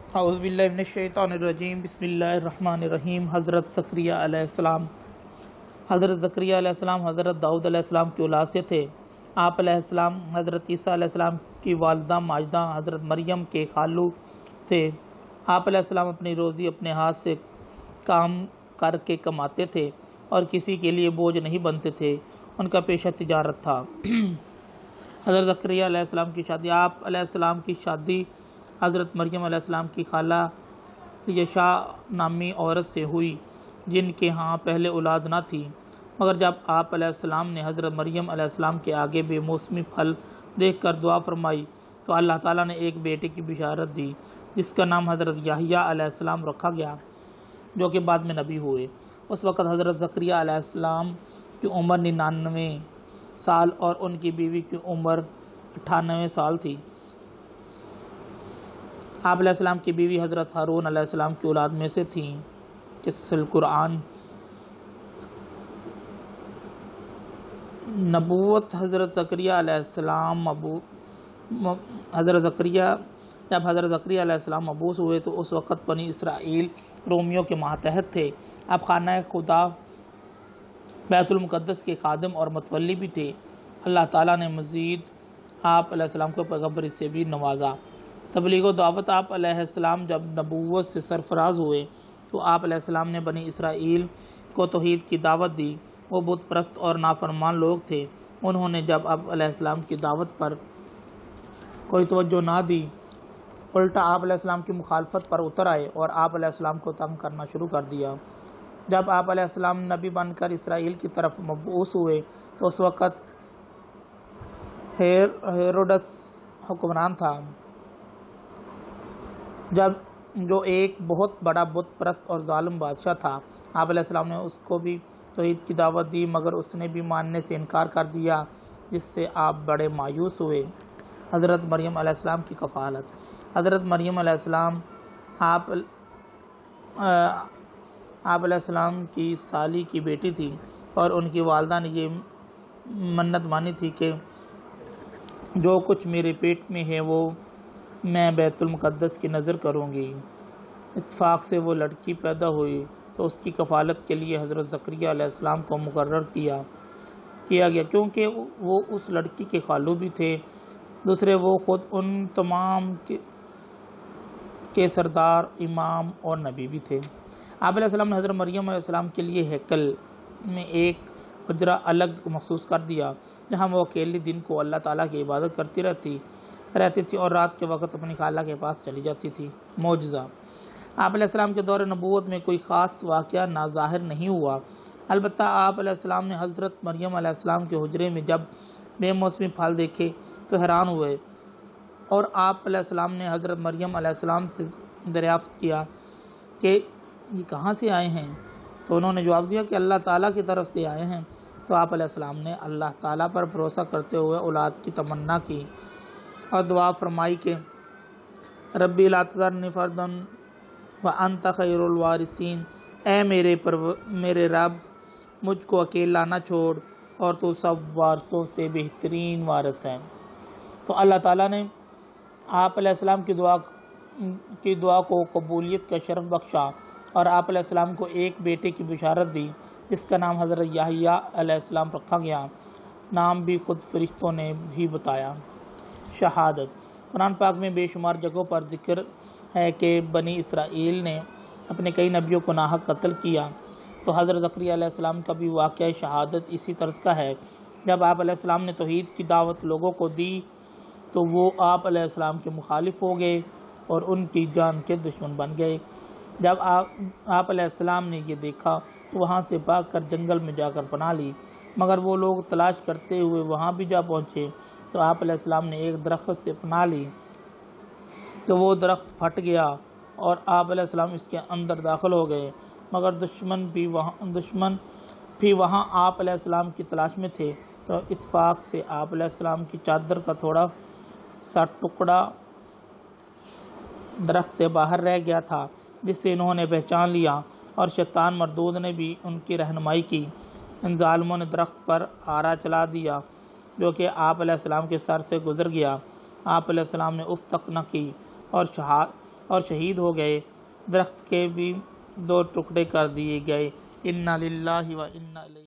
اعوذ باللہ من الشیطان الرجیم، بسم اللہ الرحمن الرحیم۔ حضرت زکریا علیہ السلام حضرت داؤد علیہ السلام کی اولاد سے تھے۔ آپ علیہ السلام حضرت عیسیٰ علیہ السلام کی والدہ ماجدہ حضرت مریم کے خالو تھے۔ آپ علیہ السلام اپنی روزی اپنے ہاتھ سے کام کر کے کماتے تھے اور کسی کے لیے بوجھ نہیں بنتے تھے، ان کا پیشہ تجارت تھا۔ حضرت زکریا علیہ السلام کی شادی آپ علیہ السلام کی شادی حضرت مریم علیہ السلام کی خالہ یشا نامی عورت سے ہوئی، جن کے ہاں پہلے اولاد نہ تھی، مگر جب آپ علیہ السلام نے حضرت مریم علیہ السلام کے آگے بے موسمی پھل دیکھ کر دعا فرمائی تو اللہ تعالیٰ نے ایک بیٹے کی بشارت دی جس کا نام حضرت یحییٰ علیہ السلام رکھا گیا، جو کہ بعد میں نبی ہوئے۔ اس وقت حضرت زکریا علیہ السلام کی عمر 99 سال اور ان کی بیوی کی عمر 98 سال تھی۔ آپ علیہ السلام کی بیوی حضرت ہارون علیہ السلام کی اولاد میں سے تھیں۔ قصۃ القرآن۔ نبوت حضرت زکریا علیہ السلام جب حضرت زکریا علیہ السلام مبعوث ہوئے تو اس وقت بنی اسرائیل رومیوں کے ماتحت تھے۔ آپ خانہ خدا بیت المقدس کے خادم اور متولی بھی تھے۔ اللہ تعالیٰ نے مزید آپ علیہ السلام کو پیغمبری سے بھی نوازا۔ تبلیغ و دعوت۔ آپ علیہ السلام جب نبوت سے سرفراز ہوئے تو آپ علیہ السلام نے بنی اسرائیل کو توحید کی دعوت دی۔ وہ بت پرست اور نافرمان لوگ تھے۔ انہوں نے جب آپ علیہ السلام کی دعوت پر کوئی توجہ نہ دی، الٹا آپ علیہ السلام کی مخالفت پر اتر آئے اور آپ علیہ السلام کو تنگ کرنا شروع کر دیا۔ جب آپ علیہ السلام نبی بن کر اسرائیل کی طرف مبعوث ہوئے تو اس وقت ہیروڈس حکمران تھا، جو ایک بہت بڑا بت پرست اور ظالم بادشاہ تھا۔ آپ علیہ السلام نے اس کو بھی توحید کی دعوت دی، مگر اس نے بھی ماننے سے انکار کر دیا، جس سے آپ بڑے مایوس ہوئے۔ حضرت مریم علیہ السلام کی کفالت۔ حضرت مریم علیہ السلام آپ علیہ السلام کی سالی کی بیٹی تھی اور ان کی والدہ نے یہ منت مانی تھی کہ جو کچھ میرے پیٹ میں ہے وہ میں بیت المقدس کی نظر کروں گی۔ اتفاق سے وہ لڑکی پیدا ہوئی تو اس کی کفالت کے لیے حضرت زکریا علیہ السلام کو مقرر کیا گیا، کیونکہ وہ اس لڑکی کے خالو بھی تھے، دوسرے وہ خود ان تمام کے سردار، امام اور نبی بھی تھے۔ آپ علیہ السلام نے حضرت مریم علیہ السلام کے لیے ہیکل میں ایک حجرہ الگ مخصوص کر دیا، جہاں وہ اکیلی دن کو اللہ تعالیٰ کی عبادت کرتی رہتی تھی اور رات کے وقت اپنی خالہ کے پاس چلی جاتی تھی۔ معجزہ۔ آپ علیہ السلام کے دور نبوت میں کوئی خاص واقعہ ظاہر نہیں ہوا، البتہ آپ علیہ السلام نے حضرت مریم علیہ السلام کے حجرے میں جب بے موسمی پھل دیکھے تو حیران ہوئے، اور آپ علیہ السلام نے حضرت مریم علیہ السلام سے دریافت کیا کہ یہ کہاں سے آئے ہیں؟ تو انہوں نے جواب دیا کہ اللہ تعالیٰ کی طرف سے آئے ہیں۔ تو آپ علیہ السلام نے اللہ تعالیٰ پر بھروسہ کرتے ہوئے اولاد کی تمنا کی اور دعا فرمائی کہ ربی لا تذرنی فردا وانت خیر الوارثین، اے میرے رب مجھ کو اکیلا نہ چھوڑ اور تو سب وارثوں سے بہترین وارث ہے۔ تو اللہ تعالیٰ نے آپ علیہ السلام کی دعا کو قبولیت کا شرف بخشا اور آپ علیہ السلام کو ایک بیٹے کی بشارت دی جس کا نام حضرت یحییٰ علیہ السلام رکھا گیا۔ نام بھی خود فرشتوں نے بھی بتایا۔ شہادت۔ قرآن پاک میں بے شمار جگہوں پر ذکر ہے کہ بنی اسرائیل نے اپنے کئی نبیوں کو ناحق قتل کیا، تو حضرت زکریا علیہ السلام کا بھی واقعہ شہادت اسی طرز کا ہے۔ جب آپ علیہ السلام نے توحید کی دعوت لوگوں کو دی تو وہ آپ علیہ السلام کے مخالف ہو گئے اور ان کی جان کے دشمن بن گئے۔ جب آپ علیہ السلام نے یہ دیکھا تو وہاں سے بھاگ کر جنگل میں جا کر پناہ لی، مگر وہ لوگ تلاش کرتے ہوئے وہاں بھی جا پہنچے تو آپ علیہ السلام نے ایک درخت سے پناہ لی تو وہ درخت پھٹ گیا اور آپ علیہ السلام اس کے اندر داخل ہو گئے، مگر دشمن بھی وہاں آپ علیہ السلام کی تلاش میں تھے۔ تو اتفاق سے آپ علیہ السلام کی چادر کا تھوڑا سا ٹکڑا درخت سے باہر رہ گیا تھا، جس سے انہوں نے پہچان لیا اور شیطان مردود نے بھی ان کی رہنمائی کی۔ ان ظالموں نے درخت پر آرا چلا دیا جو کہ آپ علیہ السلام کے سر سے گزر گیا۔ آپ علیہ السلام نے اف تک نہ کی اور اور شہید ہو گئے۔ درخت کے بھی 2 ٹکڑے کر دیے گئے۔ انا للہ و انا الیہ